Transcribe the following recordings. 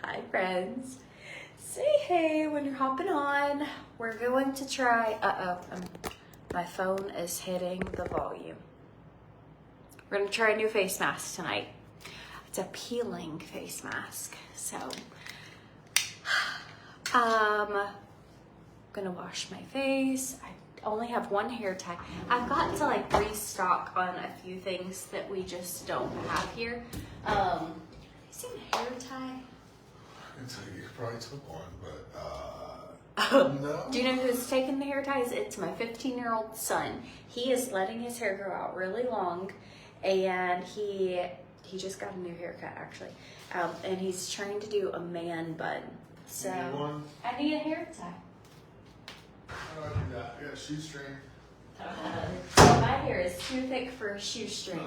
Hi friends. Say hey when you're hopping on. We're going to try, my phone is hitting the volume. We're gonna try a new face mask tonight. It's a peeling face mask. So, gonna wash my face. I only have one hair tie. I've got to like restock on a few things that we just don't have here. Have you seen a hair tie? I can tell you probably took one, but no. Do you know who's taking the hair ties? It's my 15-year-old son. He is letting his hair grow out really long, and he just got a new haircut actually, and he's trying to do a man bun. So You need one? I need a hair tie. How do I do that? I got a shoestring. My hair is too thick for a shoestring.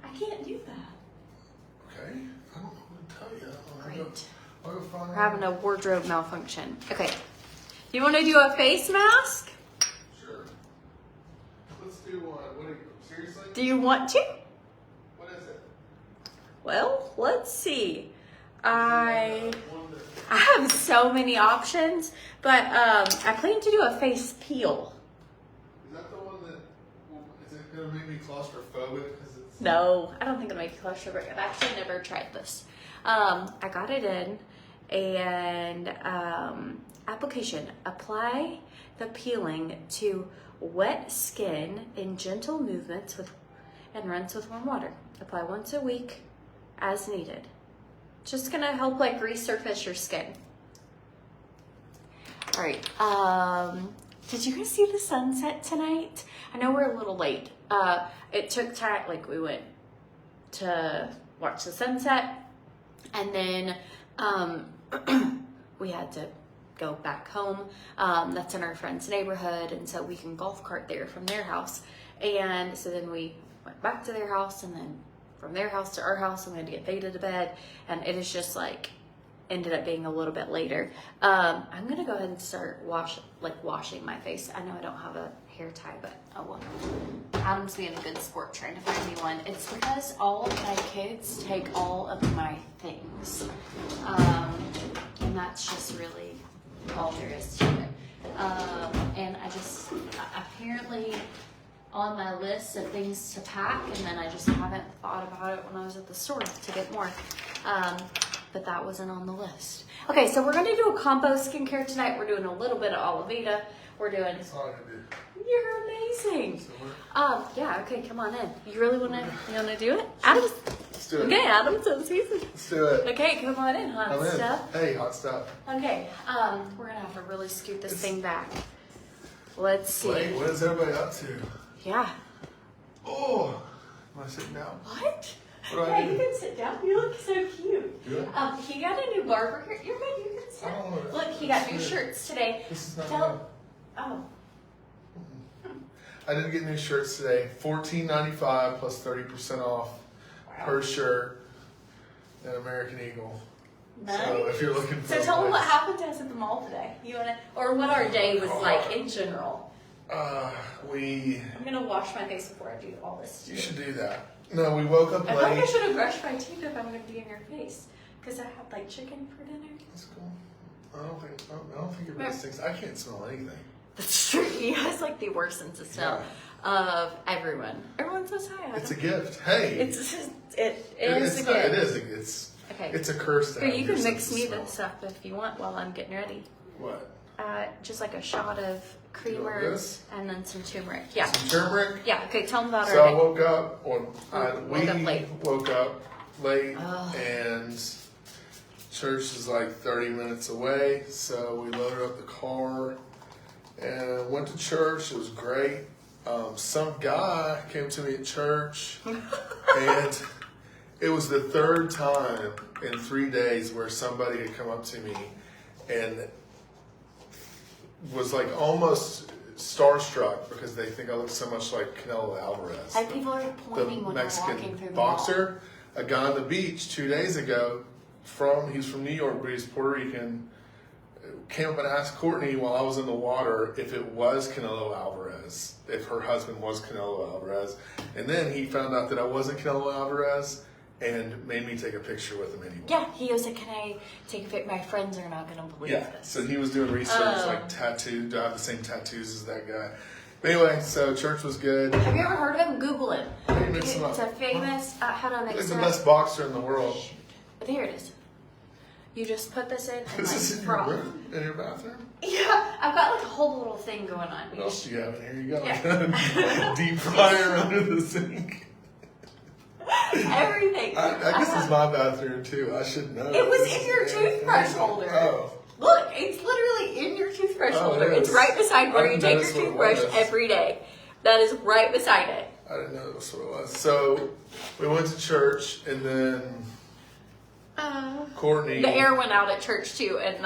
I can't do that. Okay. I don't know what to tell you. Great. I'll go find We're out. having a wardrobe malfunction. Okay. You want to do a face mask? Sure. Let's do one. What do you, seriously? Do you want to? What is it? Well, let's see. One I have so many options, but I plan to do a face peel. Is that the one that, is it going to make me claustrophobic? Because it's... No, I don't think it'll make you claustrophobic. I've actually never tried this. I got it in, and application. Apply the peeling to wet skin in gentle movements and rinse with warm water. Apply once a week as needed. Just gonna help like resurface your skin. All right, did you guys see the sunset tonight? I know we're a little late. It took time, like we went to watch the sunset, and then we had to go back home. That's in our friend's neighborhood, and so we can golf cart there from their house. And so then we went back to their house, and then from their house to our house, and we had to get Theta to bed, and it is just like ended up being a little bit later. I'm gonna go ahead and start washing my face. I know I don't have a hair tie, but oh well. Adam's being a good sport trying to find me one. It's because all of my kids take all of my things, and that's just really all there is to it. And I just apparently on my list of things to pack, and then I just haven't thought about it when I was at the store to get more. But that wasn't on the list. Okay, so we're gonna do a combo skincare tonight. We're doing a little bit of Oliveta. We're doing. That's all I can do. You're amazing. So yeah. Okay, come on in. You really wanna do it? Adam's. let's do it. Okay, Adam says he's. Let's do it. Okay, come on in, hot I'm in. stuff. Hey, hot stuff. Okay, we're gonna have to really scoot this thing back. Let's see. Wait, what is everybody up to? Yeah. Oh, am I sitting down? What? What do I Yeah, do? you can sit down. You look so cute. Do I? He got a new barber here. You're good. You can sit. I don't wanna- Look, he got new This is- shirts today. This is not Oh. I didn't get new shirts today. $14.95 plus 30% off per shirt at American Eagle. Nice. So if you're looking for So a tell them what place- happened to us at the mall today. You wanna, or what our day was like in general. I'm gonna wash my face before I do all this. You should do that. No, we woke up I feel like I late. should have brushed my teeth if I'm gonna be in your face, because I had like chicken for dinner. That's cool. I don't think it really stinks. I can't smell anything. That's true. He has like the worst sense of smell of everyone. Everyone says hi. It's a gift. Hey. It is a gift. It is. Okay. It's a curse to Here, have you your can mix sense of me smell. this up if you want while I'm getting ready. What? Just like a shot of creamer this? and then some turmeric. Yeah. Some turmeric? Yeah. Okay. Tell them about So our I day. woke up, Woke up late. And church is like 30 minutes away. So we loaded up the car and went to church. It was great. Some guy came to me at church and it was the third time in 3 days where somebody had come up to me and was like almost starstruck because they think I look so much like Canelo Alvarez. And people are The pointing when Mexican we're walking through the mall. boxer, a guy on the beach 2 days ago, he's from New York, but he's Puerto Rican, came up and asked Courtney while I was in the water if it was Canelo Alvarez, if her husband was Canelo Alvarez. And then he found out that I wasn't Canelo Alvarez, and made me take a picture with him anyway. Yeah, he goes, can I take a picture? My friends are not going to believe this. So he was doing research, like tattoo. Do I have the same tattoos as that guy? But anyway, so church was good. Have you ever heard of him? Google him. It's a famous, how do I mix He's it the up? best boxer in the world. There it is. You just put this in and This like is in your room? In your bathroom? Yeah, I've got like a whole little thing going on. What else do you have in here? You got Yeah. a deep fryer under the sink. Everything. I guess it's my bathroom too. I should know. It was in your toothbrush holder. Oh. Look, it's literally in your toothbrush holder. It It's is. right beside where you take your That is what it toothbrush was. every day. That is right beside it. I didn't know that's what it was. So we went to church, and then Courtney. The air went out at church too, and it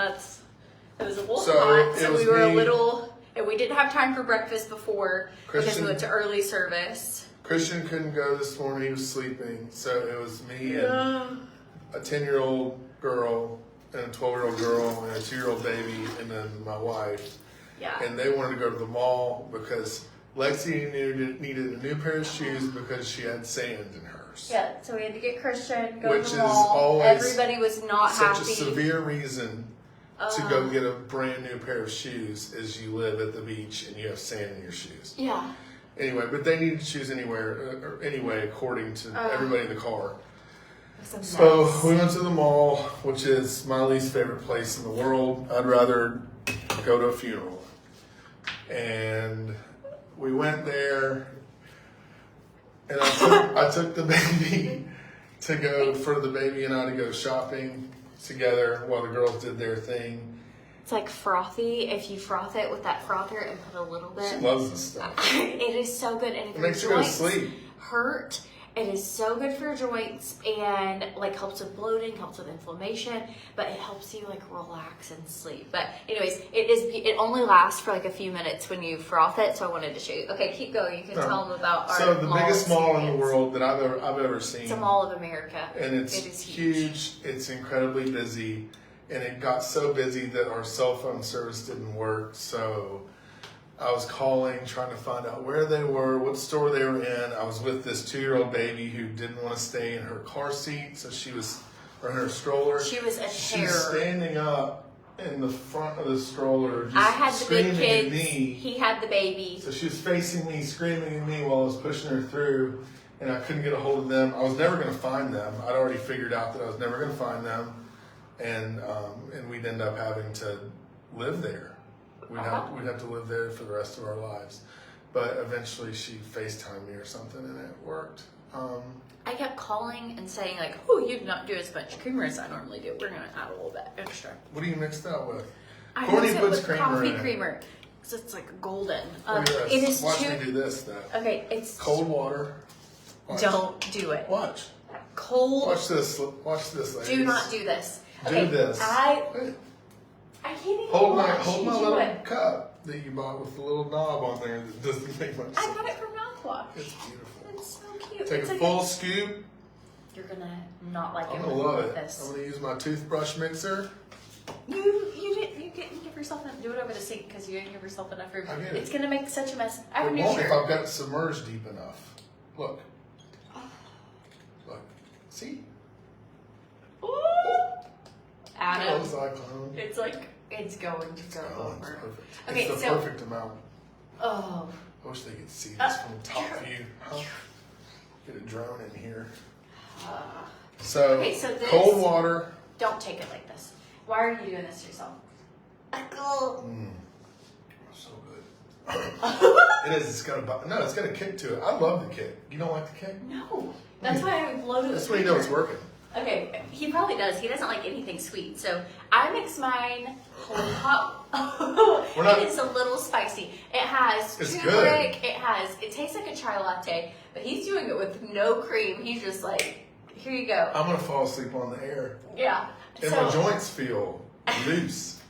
was a little So hot. it So was we were a me- little, and we didn't have time for breakfast before because we Christian- went to early service. Christian couldn't go this morning. He was sleeping. So it was me and a 10-year-old girl and a 12-year-old girl and a 2-year-old baby, and then my wife. Yeah. And they wanted to go to the mall because Lexi needed a new pair of shoes because she had sand in hers. Yeah, so we had to get Christian, go Which to is the mall. always Everybody was not Such happy. a severe reason to go get a brand new pair of shoes as you live at the beach and you have sand in your shoes. Yeah. Anyway, but they needed shoes anyway, according to everybody in the car. So we went to the mall, which is my least favorite place in the world. I'd rather go to a funeral. And we went there, and I took the baby to go, for the baby and I to go shopping together while the girls did their thing. It's like frothy. If you froth it with that frother and put a little She bit. loves this stuff. It is so good. And if It makes her your go to joints sleep. hurt, it is so good for your joints and like helps with bloating, helps with inflammation, but it helps you like relax and sleep. But anyways, it only lasts for like a few minutes when you froth it, so I wanted to show you. Okay, keep going. You can tell them about our So the mall biggest mall in the experience. world that I've ever seen. It's a Mall of America. And it's It is huge. It's incredibly busy. And it got so busy that our cell phone service didn't work. So I was calling, trying to find out where they were, what store they were in. I was with this 2-year-old baby who didn't want to stay in her car seat. So she was, or in her stroller. She was a She was terror. standing up in the front of the stroller, just I had the big screaming kids. at me. He had the baby. So she was facing me, screaming at me while I was pushing her through, and I couldn't get a hold of them. I was never going to find them. I'd already figured out that I was never going to find them, and we'd end up having to live there. We'd have to live there for the rest of our lives. But eventually she FaceTimed me or something, and it worked. I kept calling and saying like, "Oh, you did not do as much creamer as I normally do. We're gonna add a little bit extra." What do you mix that with? I Courtney mix it puts with creamer coffee in it. creamer, so it's like golden. Look at this. It is Watch too. me do this though. Okay, it's Cold water. Watch. Don't do it. Watch. Cold. Watch this. Watch this, ladies. Do not do this. Do Okay, this. I Hey, can't even hold my watch you little do it. cup that you bought with the little knob on there that doesn't make much I sense. got it from mouthwash. It's beautiful. It's so cute. Take it's a like full scoop. You're gonna not like I'm it gonna when love you it. do this. I'm gonna use my toothbrush mixer. You give yourself do it over the sink because you didn't give yourself enough room. I get it. It's gonna make such a mess. I have a It new won't if shirt. I've got it submerged deep enough. Look. Look. See? Adam, Oh, cyclone. it's like it's going to go Oh, it's over. perfect. Okay, It's the so- perfect amount. Oh, I wish they could see this from the top view. Huh? Get a drone in here. So, Okay, so this- cold water. don't take it like this. Why are you doing this to yourself? So good. It is. It's got a kick to it. I love the kick. You don't like the kick? No, that's why I loaded. That's when you know it's working. Okay, he probably does. He doesn't like anything sweet, so I mix mine whole hot. We're not- It is a little spicy. It has It's turmeric. It tastes like a chai latte, but he's doing it with no cream. He's just like, here you go. I'm gonna fall asleep on the air, Yeah. and so my joints feel loose.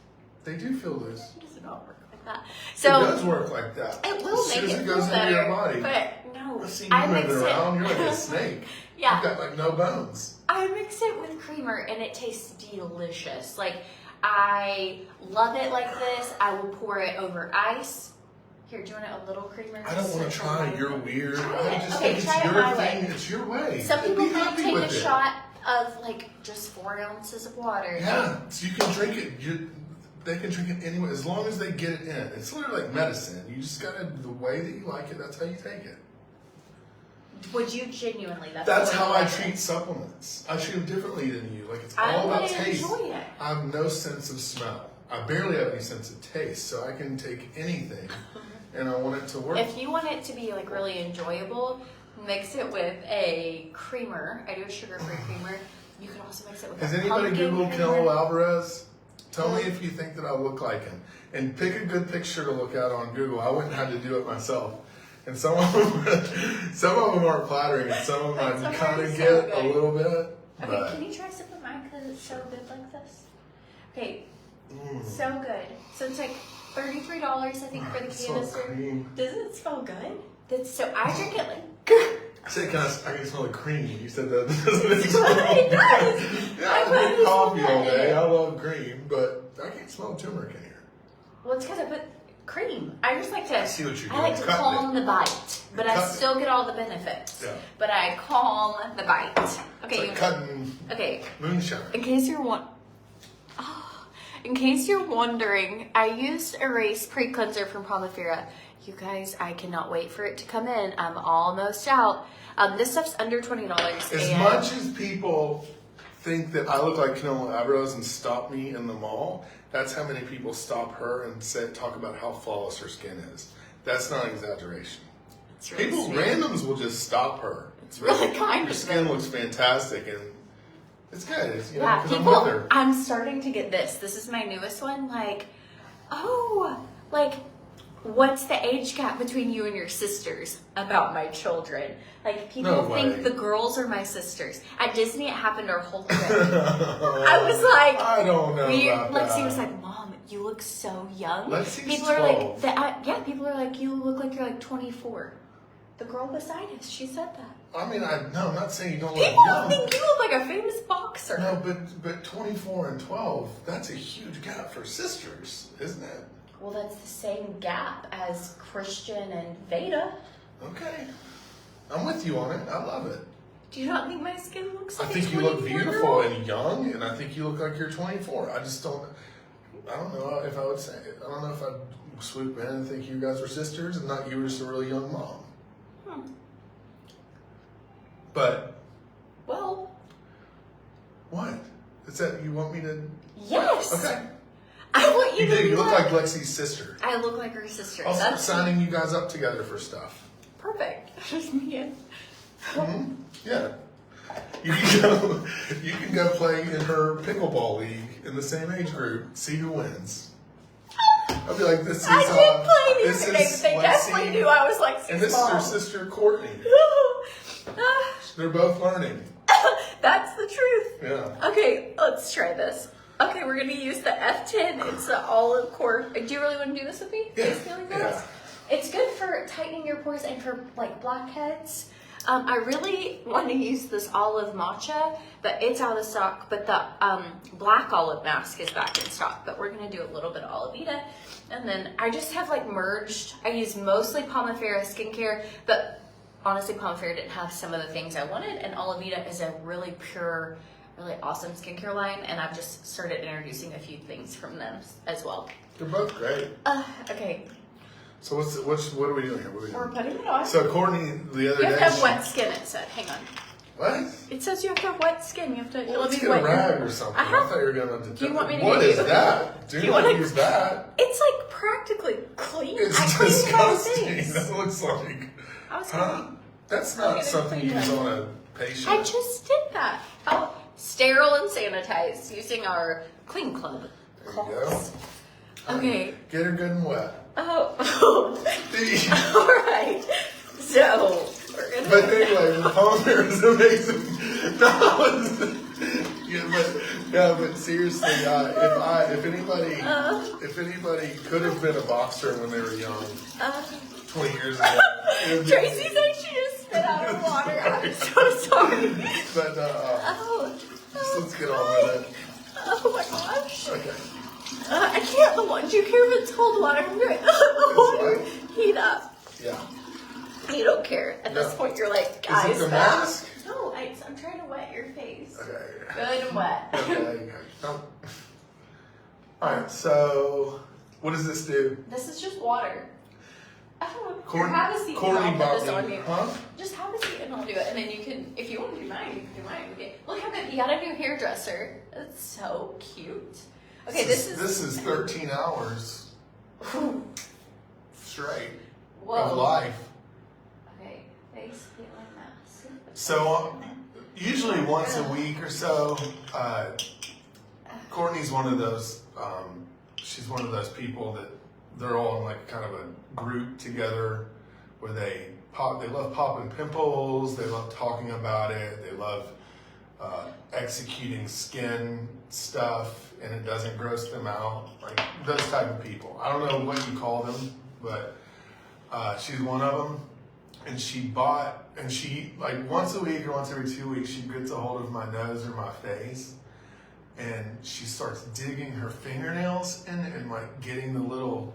They do feel loose. it does not work like that. It So does work like that. it will as make soon as it it feel goes into better, your body. but no, I see you I mix moving it. around. You're like a snake. Yeah. You've got like no bones. I mix it with creamer and it tastes delicious. Like, I love it like this. I will pour it over ice. Here, do you want it a little creamer? I don't want to try. You're weird. I just Okay, think it's try it your my thing. way. It's your way. Some people Be might happy take with a it. shot of like just 4 ounces of water. Yeah, so you can drink it. They can drink it anyway, as long as they get it in. It's literally like medicine. You just gotta, the way that you like it, that's how you take it. Would you genuinely? That's how I like treat supplements. I treat them differently than you. Like, it's I all about wouldn't taste. enjoy it. I have no sense of smell. I barely have any sense of taste, so I can take anything, and I want it to work. If you want it to be like really enjoyable, mix it with a creamer. I do a sugar-free creamer. You can also mix it with. Has a anybody pumpkin Googled creamer. Canelo Alvarez? Tell me if you think that I look like him. And pick a good picture to look at on Google. I went and had to do it myself. And some of them aren't flattering, and some of them I kind of get a little bit. Okay, But can you try some of mine because it's so good like this? Okay, so good. So it's like $33, I think, for the so canister. cream. Does it smell good? So I drink it like. I said, I can smell the cream. You said that doesn't it? It does. Yeah, I drink coffee all day. I love cream, but I can't smell turmeric in here. Well, it's because I put cream. I just like to. I see what you're I like doing. to calm the bite, but I cutting still get all the benefits. Yeah. But I calm the bite. Okay. It's like cutting Okay. moonshine. In case you're wondering, I used Erase Pre-Cleanser from Primavera. You guys, I cannot wait for it to come in. I'm almost out. This stuff's under $20. As much as people think that I look like Canelo Alvarez and stop me in the mall, that's how many people stop her and talk about how flawless her skin is. That's not exaggeration. It's really People, sweet. randoms will just stop her. It's really kind Her of skin them. looks fantastic, and it's good. It's, you know, Yeah, 'cause I'm with people, her. I'm starting to get this. This is my newest one. Like, what's the age gap between you and your sisters about my children? Like, people No way. think the girls are my sisters. At Disney, it happened our whole trip. I was like, I don't know about Lexi that. was like, Mom, you look so young. Lexi's people are 12. like, people are like, you look like you're like 24. The girl beside us, she said that. I mean, I'm not saying you don't look People young. think you look like a famous boxer. No, but 24 and 12, that's a huge gap for sisters, isn't it? Well, that's the same gap as Christian and Veda. Okay. I'm with you on it. I love it. Do you not think my skin looks I like think a you look 24 beautiful girl? and young, and I think you look like you're 24. I don't know if I would say, I don't know if I'd swoop in and think you guys were sisters and not you were just a really young mom. But, Well, what? Is that, you want me to? yes. Okay. I want you You to do. be You look like Lexi's sister. I look like her sister. I'll start That's signing you guys up together for stuff. perfect. Just me and Yeah. You can go play in her pickleball league in the same age group, see who wins. I'll be like, this is I did play the this other day, is but they definitely Lexi, knew I was Lexi's and this mom. is her sister Courtney. They're both learning. That's the truth. Yeah. Okay, let's try this. Okay, we're gonna use the F10. It's the olive core. Do you really want to do this with me? Yeah. Face feeling for this? It's good for tightening your pores and for like blackheads. I really want to use this olive matcha, but it's out of stock. But the black olive mask is back in stock. But we're gonna do a little bit of Olivita, and then I just have like merged. I use mostly Primavera skincare, but honestly, Primavera didn't have some of the things I wanted, and Olivita is a really pure, really awesome skincare line, and I've just started introducing a few things from them as well. They're both great. Okay, So what are we doing here? What are we we're doing? putting it on. So Courtney the other You have day. to have wet skin, it said. Hang on. What? It says you have to have wet skin. You have to. Well, let's let me get a wet your- rag or something. I I have- thought you were gonna. Do you want me to What give is you- that? Do Do you not wanna- use that. It's like practically clean. It's I clean my disgusting. face. That looks like. I was Huh? kidding. That's I'm not gonna something you clean use that. on a patient. I just did that. Oh, sterile and sanitized using our Clean Club. There you go. cloths. Okay. Get her good and wet. Oh. All right. So we're gonna. But anyway, the polymer is amazing. But seriously, if anybody could have been a boxer when they were young, 20 years ago. it would be Tracy me. said she just spit out her water. I'm so sorry. But let's get on with it. Oh my gosh. Okay. I can't. Do you care if it's cold water? I'm good. The water. It's heat up. Yeah. You don't care. At this point, you're like, guys, is it the mask? No, I'm trying to wet your face. Okay. Good and wet. Okay. No. All right. So, what does this do? This is just water. I don't know. Corn- have a seat and Courtney I'll put bought this me- on you. Huh? Just have a seat and I'll do it. And then you can, if you want to do mine, you can do mine. Okay. Look how good. You got a new hairdresser. That's so cute. Okay, this is 13 hours straight Whoa. of life. Okay, face, feeling mask. So, usually once a week or so, Courtney's one of those, she's one of those people that they're all in like kind of a group together where they love popping pimples, they love talking about it, they love executing skin stuff and it doesn't gross them out, like those type of people. I don't know what you call them, but she's one of them. And she like once a week or once every 2 weeks, she gets a hold of my nose or my face and she starts digging her fingernails in and like getting the little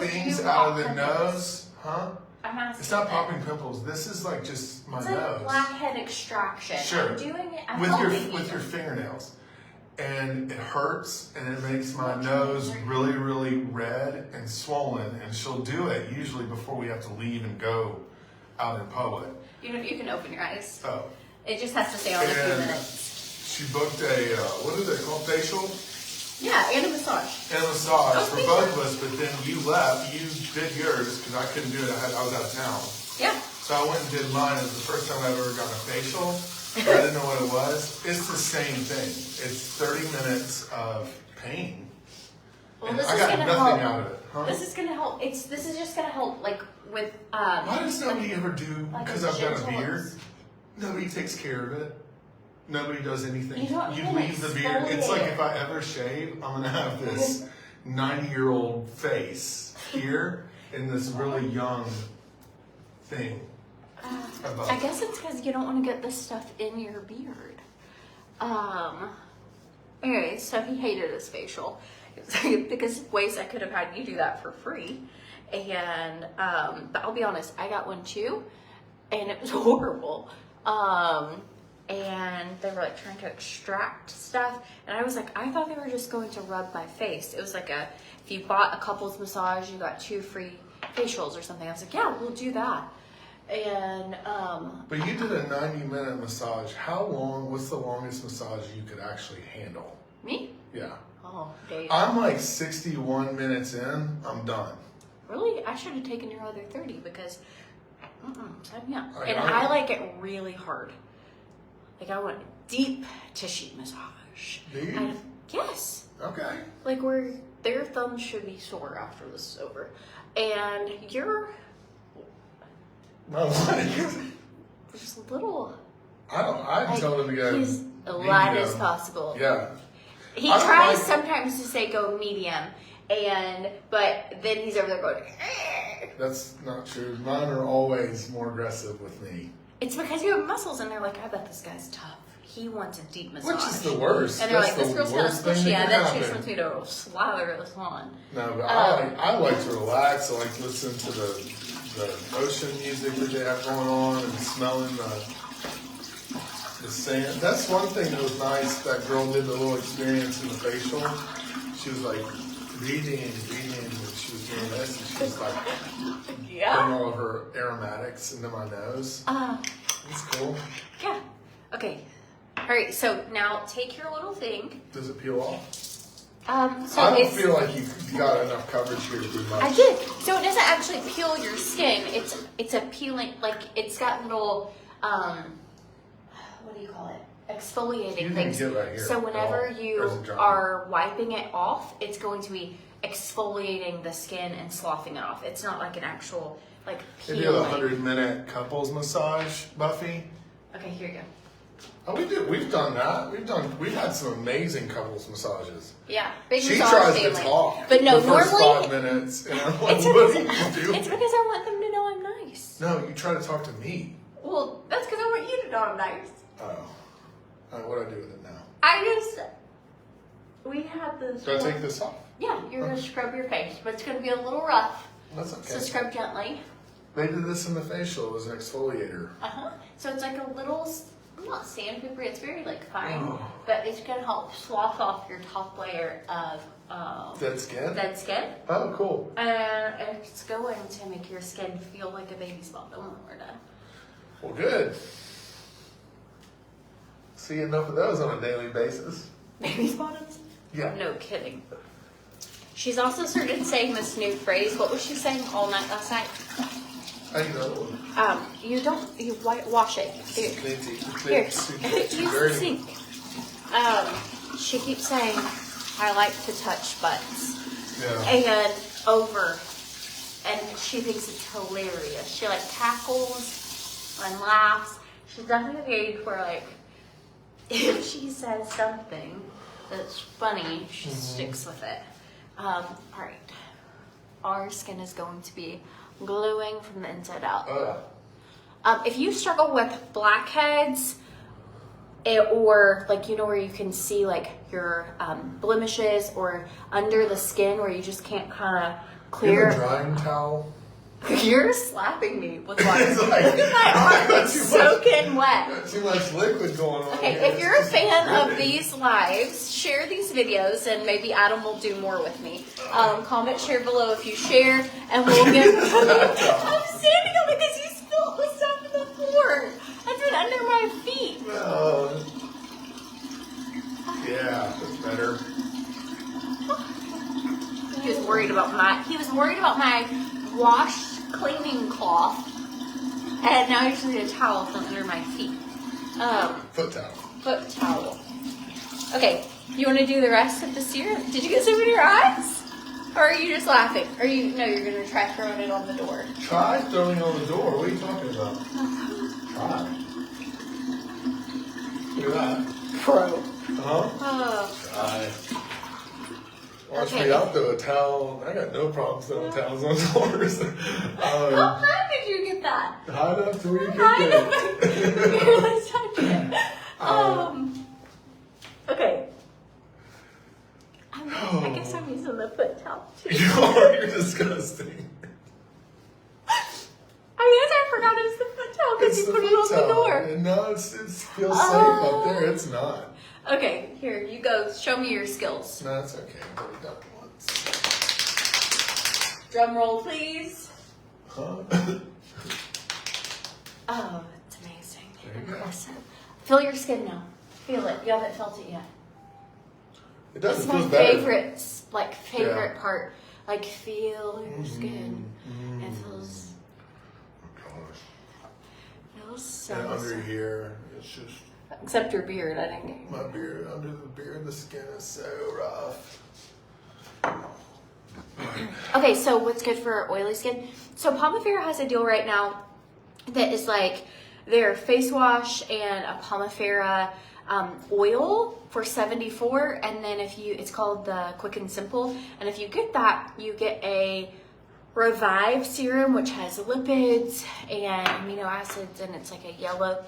things out of the nose. Huh? I'm asking. It's not popping pimples. This is like just my it's nose. Like blackhead extraction. Sure. I'm doing it. I'm with your fingernails. And it hurts and it makes my nose really, really red and swollen. And she'll do it usually before we have to leave and go out in public. You can open your eyes. Oh. It just has to stay on a few minutes. She booked a, what is it called, facial? Yeah, and a massage. And a massage for both of us, but then you left, you did yours because I couldn't do it, I was out of town. Yeah. So I went and did mine. It was the first time I've ever gotten a facial. I didn't know what it was. It's the same thing. It's 30 minutes of pain. Well, and this I is got gonna nothing help. out of it. Huh? This is gonna help. This is just gonna help, like with. Why does nobody ever do? Like Because a I've got a gentle- beard. Nobody takes care of it. Nobody does anything. You don't even leave the beard. It's like exfoliate. if I ever shave, I'm gonna have this 90-year-old face here and this really young thing. Above. I guess it's because you don't want to get this stuff in your beard. Anyway, so he hated his facial because ways I could have had you do that for free. And but I'll be honest, I got one too, and it was horrible. And they were like trying to extract stuff, and I was like, I thought they were just going to rub my face. It was like if you bought a couple's massage, you got 2 free facials or something. I was like, yeah, we'll do that. And But you did a 90-minute massage. How long? What's the longest massage you could actually handle? me? Yeah. Oh, Dave. I'm like 61 minutes in. I'm done. Really? I should have taken your other 30 because sign me up. I And know. I like it really hard. Like I want deep tissue massage. Do you? Yes. Okay. Like where their thumbs should be sore after this is over. And you're My wife. just a little. I told him to go. He's light as medium. possible. Yeah. He I don't tries like- sometimes to say go medium, but then he's over there going. That's not true. Mine are always more aggressive with me. It's because you have muscles, and they're like, I bet this guy's tough. He wants a deep massage. Which is the worst. And they're That's like, this the girl's kind of worst thing squishy. I that bet can she just happen. wants me to slather this on. No, but I like to relax. I like to listen to the ocean music that they have going on and smelling the sand. That's one thing that was nice. That girl did the little experience in the facial. She was like breathing and she was doing this, and she was like putting all of her aromatics into my nose. It's cool. Yeah. Okay. All right. So now take your little thing. Does it peel off? So I don't it's, feel like you got enough coverage here to do much. I did. So it doesn't actually peel your skin. It's a peeling. Like it's got little what do you call it? Exfoliating You things. didn't get right here. So whenever Oh, you there's a drop. are wiping it off, it's going to be exfoliating the skin and sloughing it off. It's not like an actual like They peeling. do a 100-minute couples massage, Buffy. Okay, here you go. Oh, we do. We've done that. We've had some amazing couples massages. Yeah, big She massage tries family. to talk. But no, the first normally 5 minutes, and I'm like, it's what because, do you do? it's because I want them to know I'm nice. No, you try to talk to me. Well, that's because I want you to know I'm nice. Oh, what do I do with it now? We had this. Do I take this off? Yeah, you're gonna scrub your face, but it's gonna be a little rough. That's okay. So scrub gently. They did this in the facial. It was an exfoliator. So it's like a little, not sandpaper, it's very like fine, Oh. but it's gonna help slough off your top layer of Dead skin? dead skin. Oh, cool. And it's going to make your skin feel like a baby's bottom when we're done. Well, good. See enough of those on a daily basis. Baby's bottoms? Yeah. No kidding. She's also started saying this new phrase. What was she saying all night last night? I know. You wash it. Here, use the sink. She keeps saying, I like to touch butts. Yeah. And she thinks it's hilarious. She like cackles and laughs. She's definitely the age where like, if she says something that's funny, she sticks with it. All right. Our skin is going to be glowing from the inside out. If you struggle with blackheads, or like, you know, where you can see like your blemishes or under the skin where you just can't kind of You have clear. a drying towel? You're slapping me with water. Look at my arm, it's soaking wet. Got too much liquid going on. Okay, here. if you're a fan of these lives, share these videos and maybe Adam will do more with me. Comment, share below if you share, and we'll get. I'm standing on it because you spilled the stuff on the floor. That's been under my feet. Yeah, that's better. He was worried about my washed cleaning cloth, and now he's using a towel from under my feet. Foot towel. Foot towel. Okay, you want to do the rest of the serum? Did you get some in your eyes? Or are you just laughing? Or you're going to try throwing it on the door? Try throwing it on the door. What are you talking about? Try. Look at that. Pro. Try. Watch Okay. me, I'll throw a towel. I got no problem throwing towels on doors. How high did you get that? High enough to where you High can enough. get Here, let's touch it. Okay. I guess I'm using the foot towel too. You're disgusting. I guess I forgot it was the foot towel because you put it on the door. No, it feels safe up there. It's not. Okay, here, you go. Show me your skills. No, it's okay. I've already done it once. Drum roll, please. Huh? Oh, that's amazing. There you go. Impressive. Feel your skin now. Feel it. You haven't felt it yet. It does. It's It my feels better. favorite part. Like, feel your skin. It feels so And under here, it's just except your beard. I didn't get your my beard. Under the beard, the skin is so rough. Okay, so what's good for oily skin? So Pomifera has a deal right now that is like their face wash and a Pomifera oil for $74, and then it's called the Quick and Simple, and if you get that, you get a Revive serum, which has lipids and amino acids, and it's like a yellow.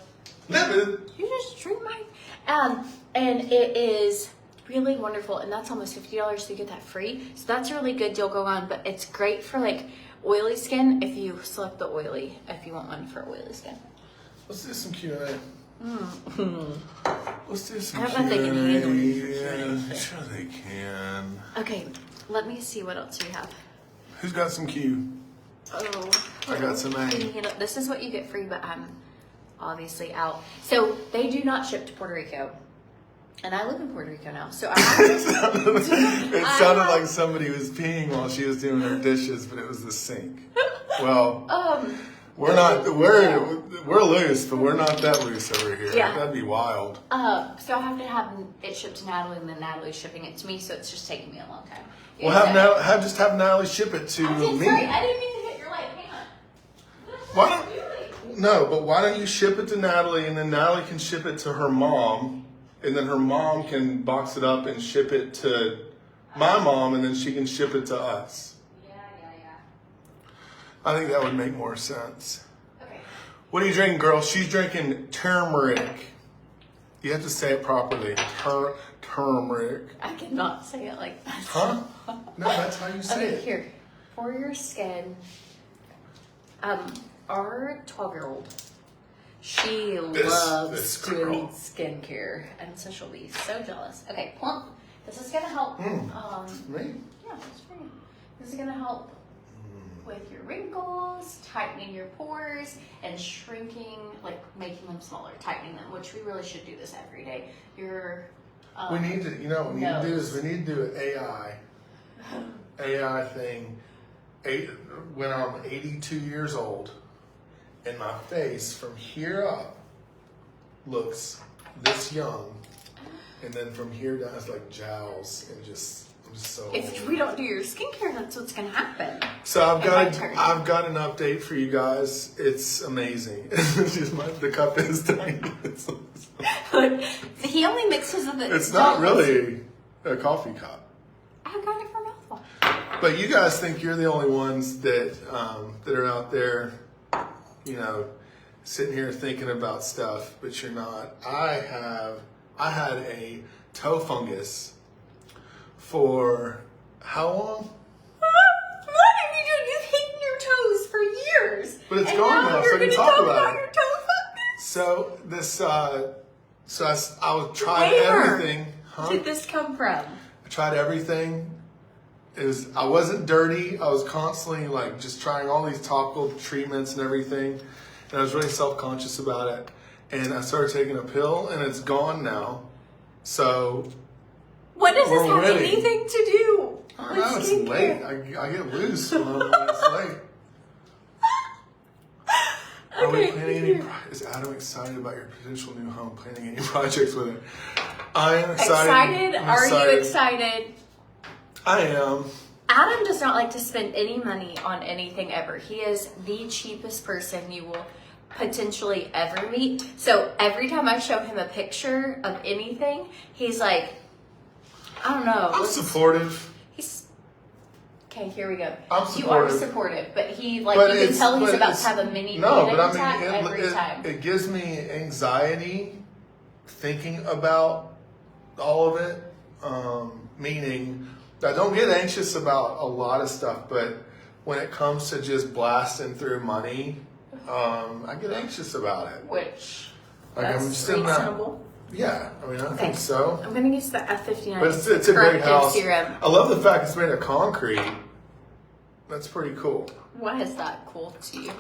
Lipid. You just drink mine. And it is really wonderful, and that's almost $50, so you get that free. So that's a really good deal going on, but it's great for like oily skin if you select the oily, if you want one for oily skin. Let's do some Q&A. Let's do some I don't know if they can handle you for Yeah, sure they can. Okay, let me see what else we have. Who's got some Q? Oh, I got some A. This is what you get free, but I'm obviously out. So they do not ship to Puerto Rico. And I live in Puerto Rico now, so It sounded like somebody was peeing while she was doing her dishes, but it was the sink. Well, we're loose, but we're not that loose over here. Yeah. That'd be wild. So I have to have it shipped to Natalie, and then Natalie's shipping it to me, so it's just taking me a long time. We'll have Natalie ship it to me. Sorry, I didn't mean to hit your leg. Hang on. Why don't you ship it to Natalie, and then Natalie can ship it to her mom, and then her mom can box it up and ship it to my mom, and then she can ship it to us. Yeah. I think that would make more sense. Okay. What are you drinking, girl? She's drinking turmeric. You have to say it properly. Turmeric. I cannot say it like that. Huh? No, that's how you say Okay, it. here. for your skin. Our 12-year-old, she loves doing skincare, and so she'll be so jealous. Okay, plump. This is gonna help. Me? Yeah, it's for you. This is gonna help with your wrinkles, tightening your pores, and shrinking, like making them smaller, tightening them. Which we really should do this every day. Your we need to, what we need to do is we need to do an AI thing. When I'm 82 years old, and my face from here up looks this young, and then from here down it's like jowls, and I'm just so. If we don't do your skincare, that's what's gonna happen. So I've got an update for you guys. It's amazing. The cup is tiny. He only mixes with it. It's not really a coffee cup. I got it for mouthwash. But you guys think you're the only ones that are out there, sitting here thinking about stuff, but you're not. I had a toe fungus for how long? What have you done? You've hidden your toes for years. But it's gone now, so I can talk about it. Your toe fungus? So this, I was trying everything. Where did this come from? I tried everything. I wasn't dirty. I was constantly just trying all these topical treatments and everything. And I was really self-conscious about it. And I started taking a pill, and it's gone now. So what does this have anything to do? I don't know, it's late. I get loose when it's late. Are we planning is Adam excited about your potential new home? Planning any projects with it? I am excited. Are you excited? I am. Adam does not like to spend any money on anything ever. He is the cheapest person you will potentially ever meet. So every time I show him a picture of anything, he's like, I don't know. I'm supportive. Okay, here we go. I'm supportive. You are supportive, but you can tell he's about to have a mini panic attack every time. It gives me anxiety thinking about all of it. Meaning, I don't get anxious about a lot of stuff, but when it comes to just blasting through money, I get anxious about it. Which that's reasonable. Yeah, I think so. I'm going to use the F59. But it's a great house. Serum. I love the fact it's made of concrete. That's pretty cool. Why is that cool to you?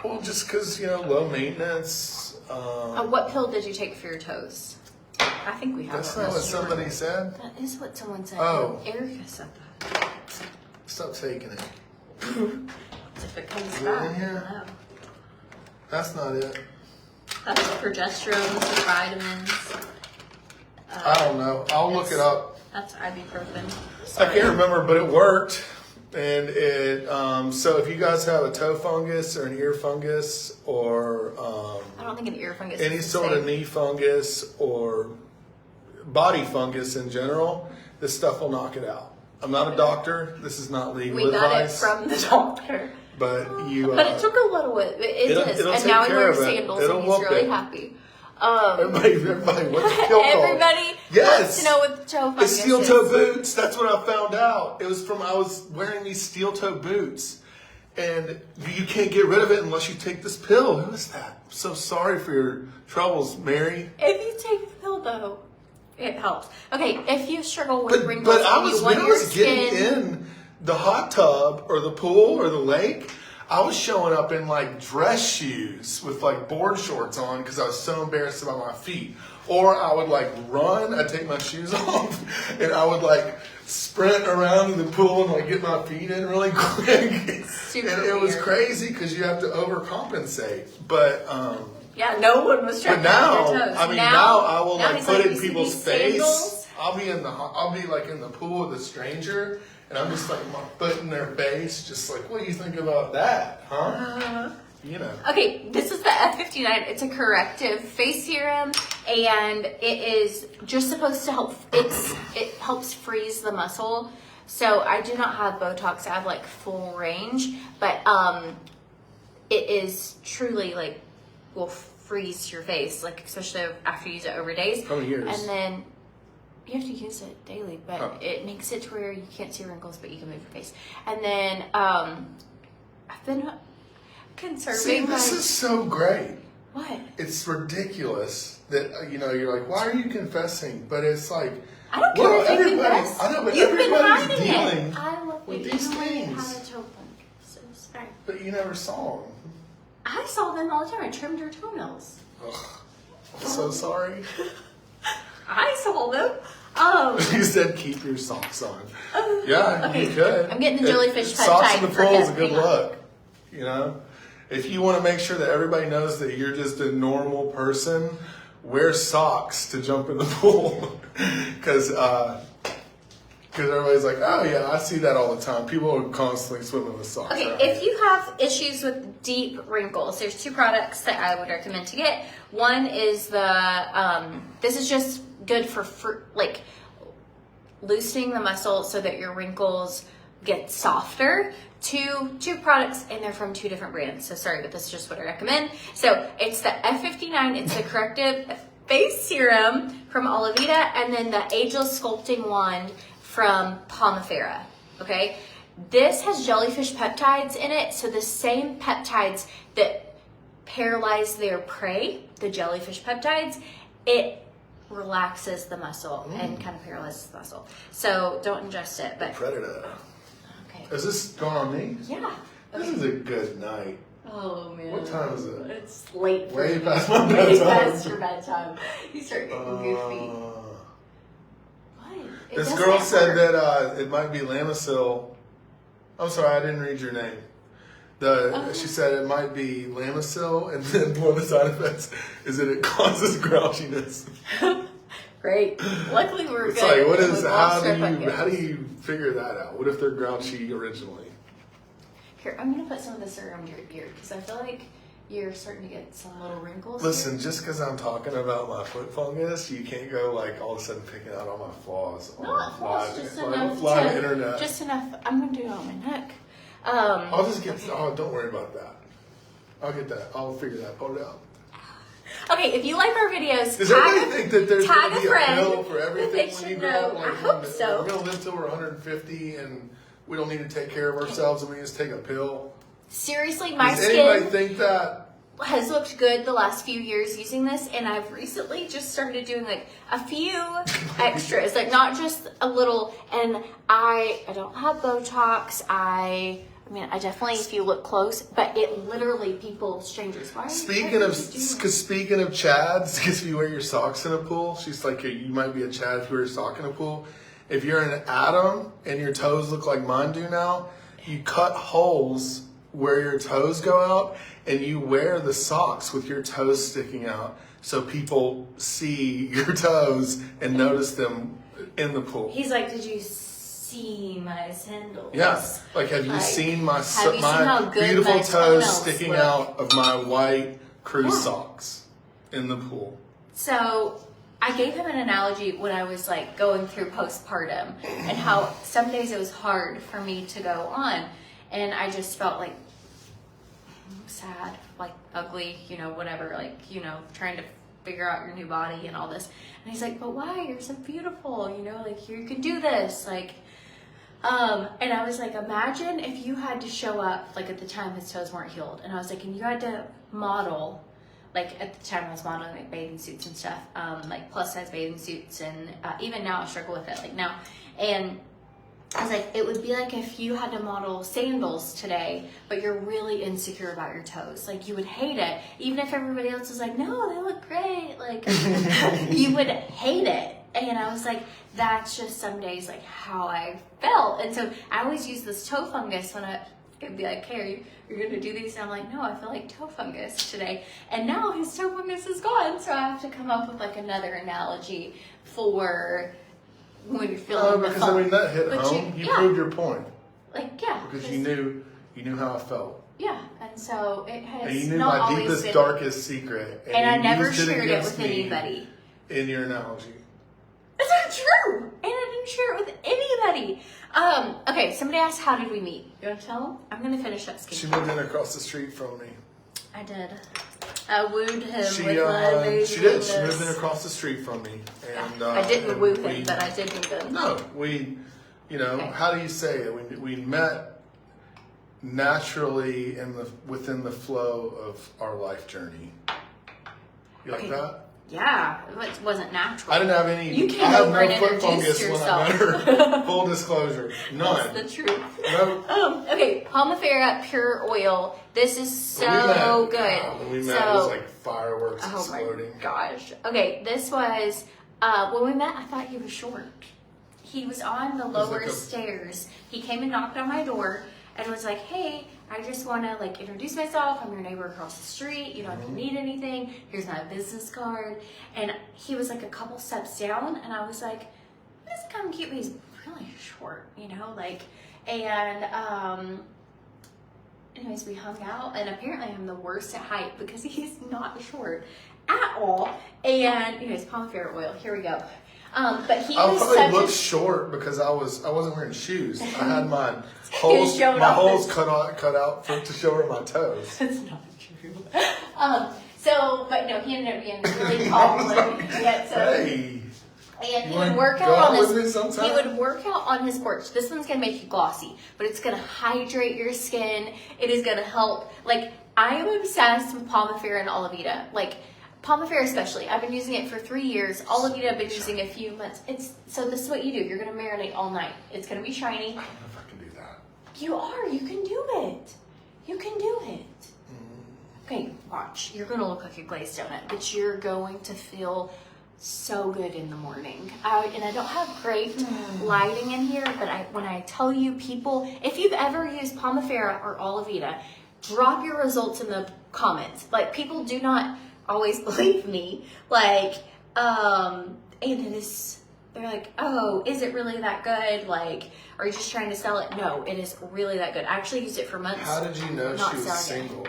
Well, just because, low maintenance. What pill did you take for your toes? I think we have That's not what somebody said? That is what someone said. Oh. Erica said that. Stop taking it. If it comes Is it back, in here? I don't know. That's not it. That's progesterone, some vitamins. I don't know. I'll look it up. That's ibuprofen. I can't remember, but it worked. And it, so if you guys have a toe fungus or an ear fungus or I don't think an ear fungus any is sort of knee fungus or body fungus in general, this stuff will knock it out. I'm not a doctor. This is not legal advice. We got it from the doctor. But but it took a little bit. It is. And now he wears sandals and he's really happy. Everybody, what's the pill called? Everybody wants to know what the toe fungus is. It's steel toe boots. That's what I found out. It was I was wearing these steel toe boots. And you can't get rid of it unless you take this pill. Who is that? I'm so sorry for your troubles, Mary. If you take the pill, though, it helps. Okay, if you struggle with wrinkles when I was skin, getting in the hot tub or the pool or the lake, I was showing up in dress shoes with board shorts on because I was so embarrassed about my feet. Or I would run, I'd take my shoes off, and I would sprint around in the pool and get my feet in really quick. And it was crazy because you have to overcompensate. But yeah, no one was trying to have their toes. Now I will put it in you people's see these face. I'll be in the pool with a stranger. And I'm just my foot in their face, just what do you think about that, huh? Okay, this is the F59. It's a corrective face serum, and it is just supposed to help. It helps freeze the muscle. So I do not have Botox. I have full range, but it is truly will freeze your face, especially after you use it over days. How many years? And then You have to use it daily, but Oh. it makes it to where you can't see wrinkles, but you can move your face. And then I've been conserving. See, this is so great. What? It's ridiculous that you're like, why are you confessing? But it's like, I don't care if you everybody, confess. I know, but You've been everybody's hiding dealing it. I love with you. these Even when you things. had a toe bump. So sorry. But you never saw them. I saw them all the time. I trimmed your toenails. Ugh, I'm so sorry. I saw them. You said keep your socks on. Yeah, okay. you could. I'm getting the jellyfish pet Socks tag in the for pool is a him. good Hang on. look. You know, if you want to make sure that everybody knows that you're just a normal person, wear socks to jump in the pool. Because everybody's like, oh yeah, I see that all the time. People are constantly swimming with socks. Okay, right? if you have issues with deep wrinkles, there's 2 products that I would recommend to get. One is the, this is just good for like loosening the muscle so that your wrinkles get softer. Two products, and they're from 2 different brands. So sorry, but this is just what I recommend. So it's the F59, it's the corrective face serum from Olavita, and then the Ageless Sculpting Wand from Pomifera, okay? This has jellyfish peptides in it, so the same peptides that paralyze their prey, the jellyfish peptides, it relaxes the muscle and kind of paralyzes the muscle. So don't ingest it, but Predator. okay. Is this going on me? Yeah. This is a good night. Oh man. What time is it? It's late for Way you. past my Way bedtime. past your bedtime. You start getting goofy. What? It This doesn't girl said hurt. that it might be Lamisil. I'm sorry, I didn't read your name. She said it might be Lamisil, and then one of the side effects is that it causes grouchiness. Great. Luckily we're It's good. like, what and is? we've How lost do our you focus. figure that out? What if they're grouchy originally? Here, I'm gonna put some of this around your ear because I feel like you're starting to get some little wrinkles. Listen, just because I'm talking about my foot fungus, you can't go like all of a sudden picking out all my flaws on Not flaws, just enough live to, internet. Just enough. I'm gonna do it on my neck. I'll just get. Oh, don't worry about that. I'll get that. I'll figure that part out. Okay, if you like our videos, Does everybody think that there's tag going to a be a friend pill for everything that when should you grow know. up? Like, I hope so. We're going to live till we're 150 and we don't need to take care of ourselves and we just take a pill. Seriously, my Does anybody skin think that? has looked good the last few years using this, and I've recently just started doing like a few extras, like not just a little. And I don't have Botox. I mean, I definitely, if you look close, but it literally, people, strangers. Why are you Speaking of Chads, because if you wear your socks in a pool, she's like, you might be a Chad if you wear your sock in a pool. If you're an Adam and your toes look like mine do now, you cut holes where your toes go out and you wear the socks with your toes sticking out so people see your toes and notice them in the pool. He's like, did you see my sandals? Yes. Like, have you seen my have you seen how good beautiful my toes toenails sticking look? out of my white cruise Yeah. socks in the pool? So I gave him an analogy when I was like going through postpartum and how some days it was hard for me to go on, and I just felt like sad, like ugly, whatever, like, trying to figure out your new body and all this. And he's like, but why? You're so beautiful, like you can do this, like, and I was like, imagine if you had to show up, like at the time his toes weren't healed, and I was like, and you had to model, like at the time I was modeling like bathing suits and stuff, like plus size bathing suits, and even now I struggle with it, like now, and I was like, it would be like if you had to model sandals today, but you're really insecure about your toes. Like, you would hate it. Even if everybody else was like, no, they look great. Like, you would hate it. And I was like, that's just some days, like, how I felt. And so I always use this toe fungus when it'd be like, hey, you're going to do these? And I'm like, no, I feel like toe fungus today. And now his toe fungus is gone. So I have to come up with, like, another analogy for when you're feeling the because funk. I mean that hit But home. You proved your point Like, yeah. because you knew how I felt, Yeah, and so it has and you knew not my always deepest, been, darkest secret, and I you never used shared it against with me anybody. in your analogy. That's not true, and I didn't share it with anybody. Okay, somebody asked, how did we meet? You want to tell them? I'm gonna finish that She skin. moved in across the street from me. I did. I wooed him She with my baby. did. She moved in across the street from me, and I didn't woo him, we- but I did woo him. No, we, Okay. how do you say it? We met naturally within the flow of our life journey. You like Okay. that? Yeah, it wasn't natural. I didn't have any. You came I have over and no foot introduced fungus when I met her. yourself. Full disclosure, none. That's the truth. No. Okay, Pomifera Pure Oil. This is so good. When we met, it was like fireworks Oh exploding. my gosh. Okay, this was, when we met, I thought he was short. He was on the lower like a- stairs. He came and knocked on my door and was like, hey, I just want to like introduce myself. I'm your neighbor across the street. You know, if you need anything, here's my business card. And he was like a couple steps down, and I was like, this is kind of cute, but he's really short, you know, like, and anyways, we hung out, and apparently I'm the worst at height because he's not short at all. And anyways, Pomifera oil, here we go. But he I was probably such looked a short because I wasn't wearing shoes. I had my He was holes showing off his- cut out to show her my toes. That's not true. But no, he ended up being really tall. Hey, And he You would wanna work go out out on with me his sometime? he would work out on his porch. This one's gonna make you glossy, but it's gonna hydrate your skin. It is gonna help. Like, I am obsessed with Pomifera and Olivita. Like Pomifera especially. I've been using it for 3 years. Olivita I've been using a few months. So this is what you do. You're gonna marinate all night. It's gonna be shiny. I don't know if I can do that. You are. You can do it. You can do it. Okay, watch. You're going to look like a glazed donut, but you're going to feel so good in the morning. And I don't have great lighting in here, but when I tell you people, if you've ever used Pomifera or Olivita, drop your results in the comments. Like, people do not always believe me. Like, and it is... They're like, oh, is it really that good? Like, are you just trying to sell it? No, it is really that good. I actually used it for months. How did you know Not she was selling it. single?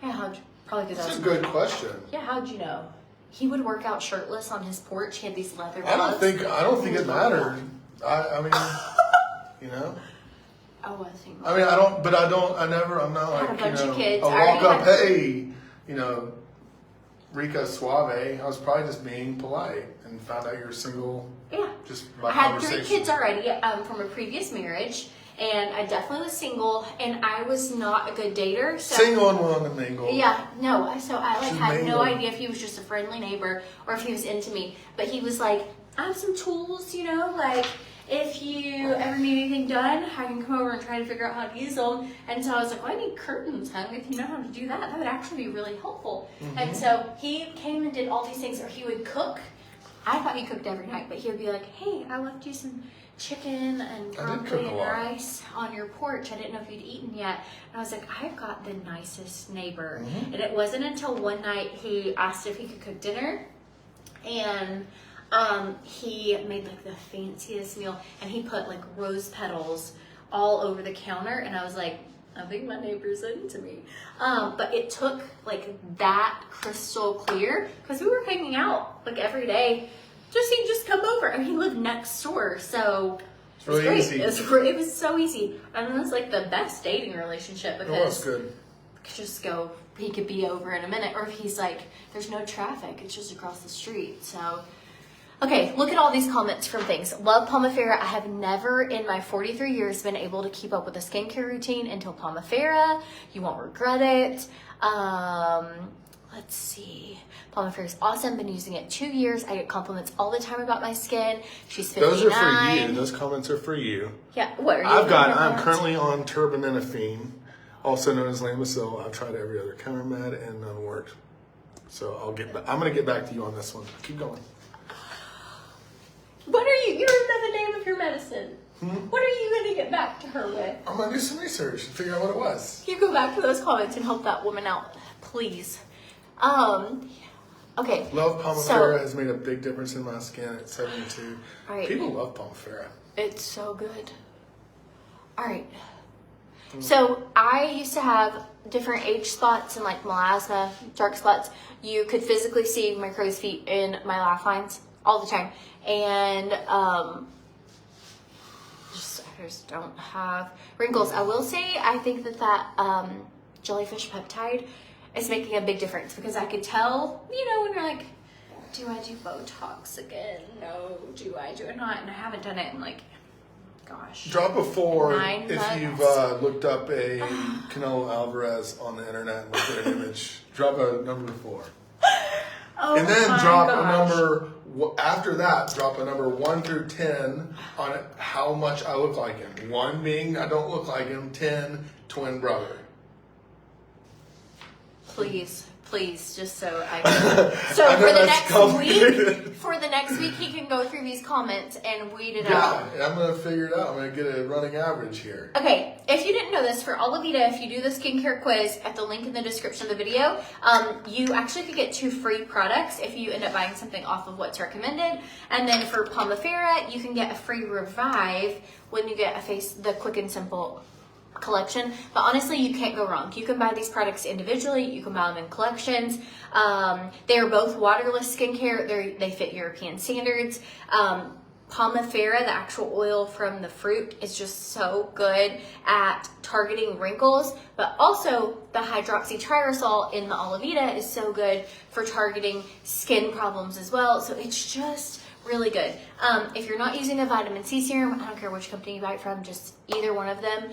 Yeah, probably because I That's was. a good question. Yeah, how'd you know? He would work out shirtless on his porch. He had these leather gloves. I don't think it mattered. I mean, you know. Oh, I think. I mean, I'm not Had a like, bunch you know, of kids. I I walk already up, had- hey, you know, Rica Suave. I was probably just being polite and found out you're single Yeah. just by I had 3 conversation. kids already from a previous marriage, and I definitely was single, and I was not a good dater. So Single and willing to mingle. Yeah, no. So I like She's had no mingle. idea if he was just a friendly neighbor or if he was into me. But he was like, I have some tools, you know, like if you ever need anything done, I can come over and try to figure out how to use them. And so I was like, well, I need curtains, huh? If you know how to do that, that would actually be really helpful. And so he came and did all these things, or he would cook. I thought he cooked every night, but he would be like, hey, I left you some chicken and cook broccoli a and lot. rice on your porch. I didn't know if you'd eaten yet. And I was like, I've got the nicest neighbor. And it wasn't until one night he asked if he could cook dinner. And he made like the fanciest meal, and he put like rose petals all over the counter. And I was like, I think my neighbor's into me. But it took like that crystal clear, because we were hanging out like every day. He'd just come over, and he lived next door, so It's really it was easy. great. It was so easy, and it was like the best dating relationship It was because good. could just go, he could be over in a minute, or if he's like, there's no traffic, it's just across the street. So, okay, look at all these comments from things. Love Pomifera. I have never in my 43 years been able to keep up with a skincare routine until Pomifera. You won't regret it. Let's see. Pomifera is awesome. Been using it 2 years. I get compliments all the time about my skin. She's 59. Those are for you. Those comments are for you. Yeah, what are you? I'm currently on terbinafine, also known as Lamisil. I've tried every other counter med and none worked. So I'm gonna get back to you on this one. Keep going. What are you? You don't know the name of your medicine. What are you going to get back to her with? I'm gonna do some research and figure out what it was. You go back to those comments and help that woman out, please. Okay. Love Pomifera So- has made a big difference in my skin at 72. All right. People love Pomifera. It's so good. All right. So I used to have different age spots and like melasma, dark spots. You could physically see my crow's feet in my laugh lines all the time. And I just don't have wrinkles. I will say I think that jellyfish peptide is making a big difference, because I could tell, you know, when you're like, do I do Botox again? No. Do I do it not? And I haven't done it in like, gosh. Drop a 4 9 if months. you've looked up a Canelo Alvarez on the internet and looked at an image. Drop a number 4. Oh, and then my drop gosh. a number, after that, drop a number 1 through 10 on it, how much I look like him. 1 being I don't look like him, 10, twin brother. Please, just so I can. So for the next week, he can go through these comments and weed it out. Yeah, I'm going to figure it out. I'm going to get a running average here. Okay, if you didn't know this, for Olavita, if you do the skincare quiz at the link in the description of the video, you actually could get 2 free products if you end up buying something off of what's recommended. And then for Pomifera, you can get a free Revive when you get the Quick and Simple collection. But honestly, you can't go wrong. You can buy these products individually. You can buy them in collections. They are both waterless skincare. They fit European standards. Pomifera, the actual oil from the fruit, is just so good at targeting wrinkles, but also the hydroxytyrosol in the Olavita is so good for targeting skin problems as well. So it's just really good. If you're not using a vitamin C serum, I don't care which company you buy it from, just either one of them.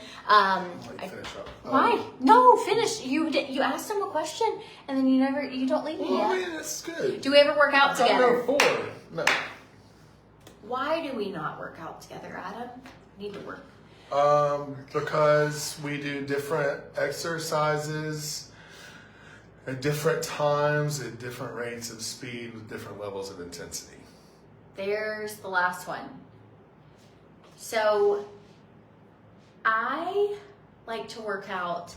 Finish up. Why? No, finish. You asked them a question and then you don't leave me Well, I yet. mean, it's good. Do we ever work out together? Number 4. No. Why do we not work out together, Adam? We need to work. Because we do different exercises at different times, at different rates of speed, with different levels of intensity. There's the last one. So I like to work out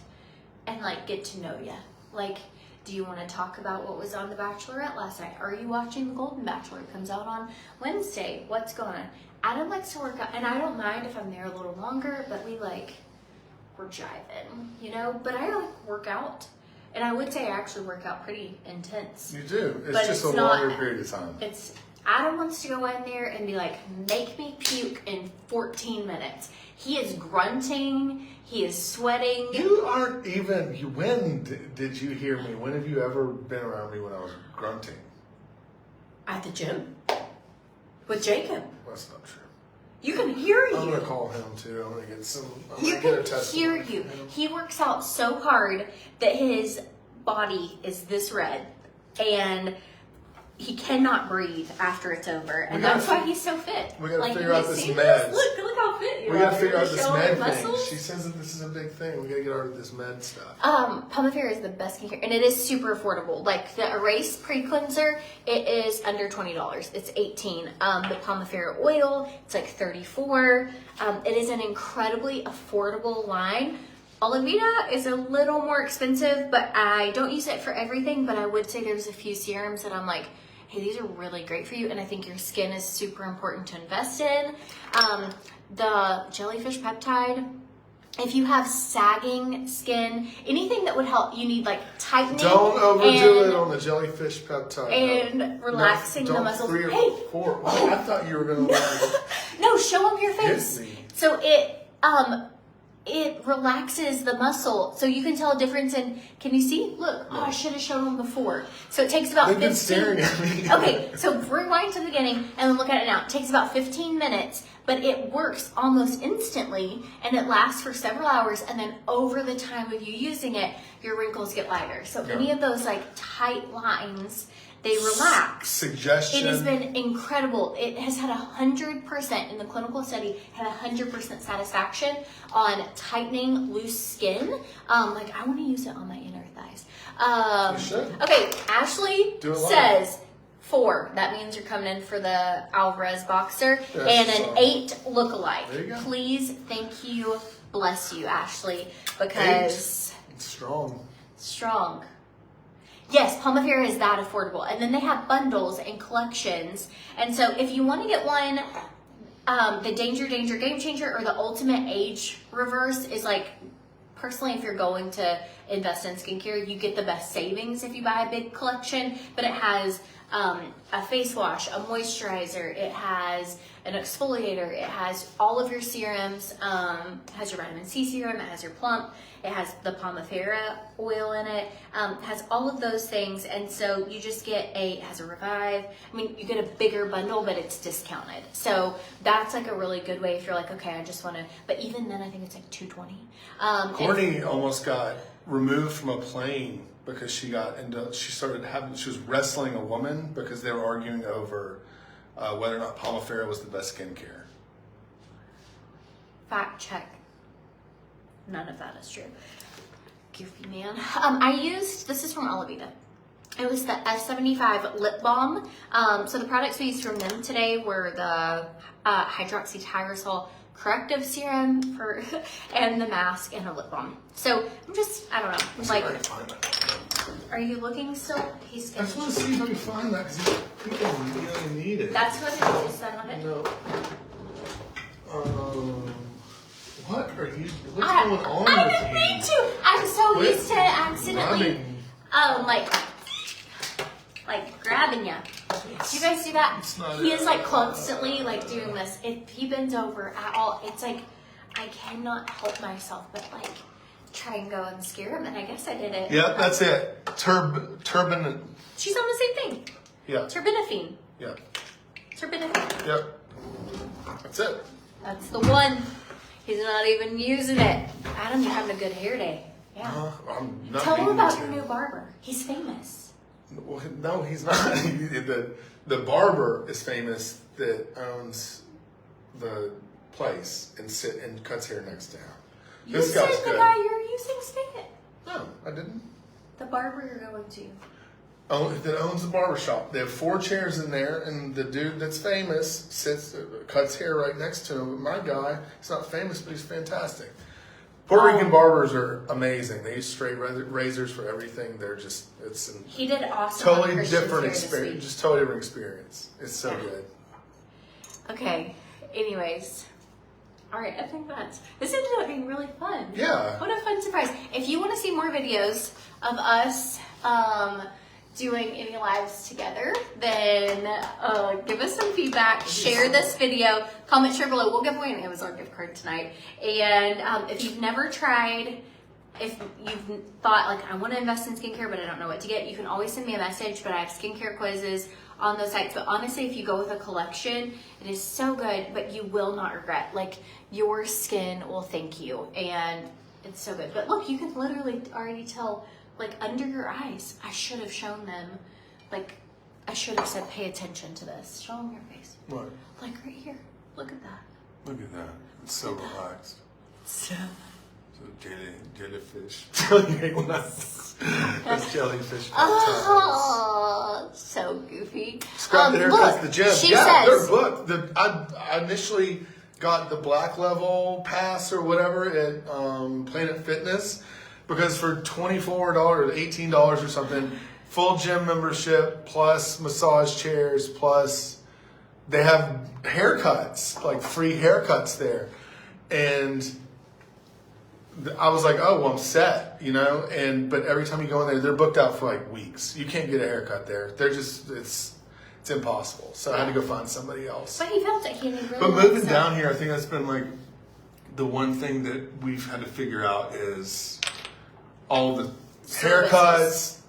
and like get to know you. Like, do you want to talk about what was on The Bachelorette last night? Are you watching The Golden Bachelor? It comes out on Wednesday. What's going on? Adam likes to work out, and I don't mind if I'm there a little longer, but we're jiving, you know? But I like work out, and I would say I actually work out pretty intense. You do. It's But just it's a not- longer period of time. Adam wants to go in there and be like, make me puke in 14 minutes. He is grunting. He is sweating. You aren't even. When did you hear me? When have you ever been around me when I was grunting? At the gym. With Jacob. That's not true. You can hear you. I'm gonna call him too. I'm gonna get some. I'm You gonna get a can testimony hear you. from him. He works out so hard that his body is this red. And he cannot breathe after it's over. And gotta that's why he's so fit. we gotta figure you out this see meds. Look how fit you are. We gotta figure out this Showing med thing. muscles. She says that this is a big thing. We gotta get out of this med stuff. Pomifera is the best skincare, and it is super affordable. Like the Erase Pre-Cleanser, it is under $20. It's $18. The Pomifera oil, it's like $34. It is an incredibly affordable line. Olavita is a little more expensive, but I don't use it for everything. But I would say there's a few serums that I'm like, hey, these are really great for you, and I think your skin is super important to invest in. The jellyfish peptide, if you have sagging skin, anything that would help, you need like tightening. Don't overdo it on the jellyfish peptide. And relaxing the muscles. 3 or Hey. 4. Oh, I thought you were gonna like No, show them your face. hit me. So it relaxes the muscle, so you can tell a difference in. Can you see? Look, oh, I should have shown them before. So it takes about They've been 15. staring at me. Okay, so rewind to the beginning and then look at it now. It takes about 15 minutes, but it works almost instantly, and it lasts for several hours. And then over the time of you using it, your wrinkles get lighter. So any of those like tight lines, they relax. Suggestion. It has been incredible. It has had 100% in the clinical study, had 100% satisfaction on tightening loose skin. Like I want to use it on my inner thighs. You should. Okay, Ashley Do it live. says 4. That means you're coming in for the Alvarez boxer Yes, and an so- 8 lookalike. There you go. Please, thank you, bless you, Ashley, because 8. It's strong. strong. Yes, Pomifera is that affordable. And then they have bundles and collections. And so if you want to get one, the Danger Game Changer or the Ultimate Age Reverse is like, personally, if you're going to invest in skincare. You get the best savings if you buy a big collection, but it has a face wash, a moisturizer, it has an exfoliator, it has all of your serums, it has your vitamin C serum, it has your plump, it has the Pomifera oil in it, has all of those things, and so you just get it has a Revive. I mean, you get a bigger bundle, but it's discounted. So that's like a really good way if you're like, okay, I just want to, but even then I think it's like $220. Courtney almost got removed from a plane because she was wrestling a woman because they were arguing over whether or not Pomifera was the best skincare. Fact check. None of that is true. Goofy man. I used, this is from Alavita. It was the S75 lip balm. So the products we used from them today were the hydroxytyrosol corrective serum and the mask and a lip balm. So I'm just, I don't know. Like, are you looking still? I just want to see if I can find that because people really need it. That's what it is. Is that not it? No. What are you? What's going on I with didn't you? mean to. I'm so used to accidentally, like grabbing you. Do you guys do that? He is like constantly like doing this. If he bends over at all, it's like I cannot help myself but like try and go and scare him. And I guess I did it. Yeah, that's it. Turbin. She's on the same thing. Yeah. Terbinafine. Yeah. Terbinafine. Yep. That's it. That's the one. He's not even using it. Adam, you're having a good hair day. Yeah. I'm not. Tell him meaning about to. your new barber. He's famous. Well, no, he's not. The barber is famous that owns the place and cuts hair next to him. You said the guy you're using stayed. No, I didn't. The barber you're going to. That owns the barber shop. They have 4 chairs in there, and the dude that's famous cuts hair right next to him. But my guy, he's not famous, but he's fantastic. Puerto Rican barbers are amazing. They use straight razors for everything. They're just, he did awesome. Totally different experience. Just totally different experience. It's so good. Okay. Anyways. All right. I think this ended up being really fun. Yeah. What a fun surprise. If you want to see more videos of us, doing any lives together, then give us some feedback, share this video, comment share below. We'll give away an Amazon gift card tonight. And if you've never tried, if you've thought like, I want to invest in skincare, but I don't know what to get, you can always send me a message, but I have skincare quizzes on those sites. But honestly, if you go with a collection, it is so good, but you will not regret. Like, your skin will thank you, and it's so good. But look, you can literally already tell, like, under your eyes. I should have shown them, like, I should have said, pay attention to this. Show them your face. What? Like right here. Look at that. Look at that. It's so relaxed. So jellyfish. You hate when that's jellyfish. oh, so goofy. Scrub the haircuts, look, the gym. She Yeah, says, they're booked. I initially got the black level pass or whatever at Planet Fitness because for $24 or $18 or something, full gym membership plus massage chairs plus they have haircuts, like free haircuts there. And I was like, oh, well, I'm set, you know? But every time you go in there, they're booked out for like weeks. You can't get a haircut there. They're just, it's impossible. So I had to go find somebody else. but he felt it. He didn't really But moving down here, I think that's been like the one thing that we've had to figure out is all the haircuts,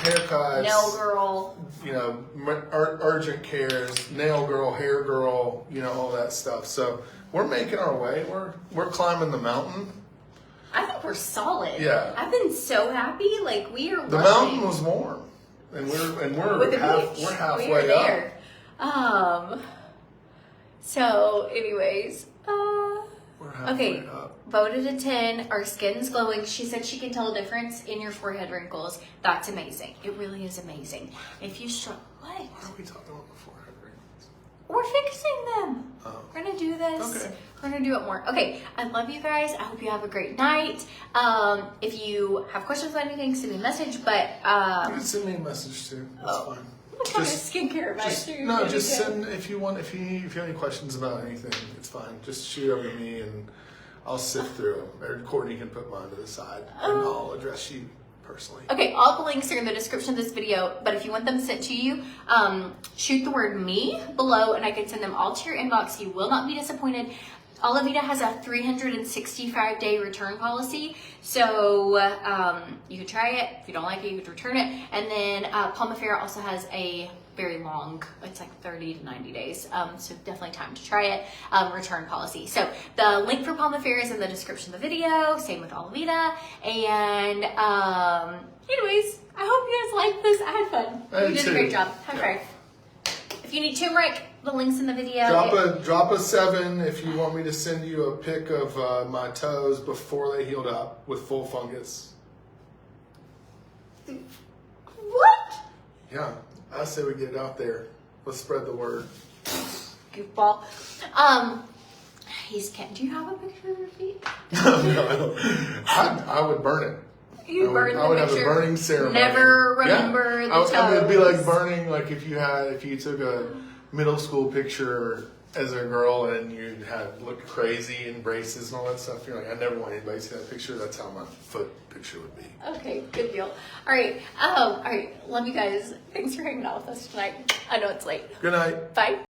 nail girl, you know, urgent cares, nail girl, hair girl, you know, all that stuff. So we're making our way. We're climbing the mountain. I think we're solid. Yeah. I've been so happy. Like, we are. The mountain was warm, and we're halfway up. So, anyways, We're halfway up. voted a 10. Our skin's glowing. She said she can tell a difference in your forehead wrinkles. That's amazing. It really is amazing. If you struggle, what? What are we talking about before? We're fixing them. Oh. We're gonna do this. Okay. We're gonna do it more. Okay, I love you guys. I hope you have a great night. If you have questions about anything, send me a message. But You can send me a message too. That's fine. What kind of skincare advice are you gonna just give? send if you have any questions about anything, it's fine. Just shoot over to me and I'll sift through them. Or Courtney can put mine to the side, and I'll address you personally. Okay, all the links are in the description of this video, but if you want them sent to you, shoot the word me below and I can send them all to your inbox. You will not be disappointed. Olavita has a 365-day return policy, so you can try it. If you don't like it, you could return it. And then Palmifera also has a very long, it's like 30 to 90 days, so definitely time to try it, return policy. So the link for Palmifera is in the description of the video, same with Olavita. And anyways, I hope you guys liked this. I had fun. You did a great job. High five. If you need turmeric, the link's in the video. Drop a 7 if you want me to send you a pic of my toes before they healed up with full fungus. What? Yeah, I say we get it out there. Let's spread the word. Goofball. Do you have a picture of your feet? No, I would burn it. You burn the I would picture. have a burning ceremony. Never remember the toes. I mean, it'd be like burning, like if you took a middle school picture as a girl and you had looked crazy in braces and all that stuff. You're like, I never want anybody to see that picture. That's how my foot picture would be. Okay, good deal. All right. All right. Love you guys. Thanks for hanging out with us tonight. I know it's late. Good night. Bye.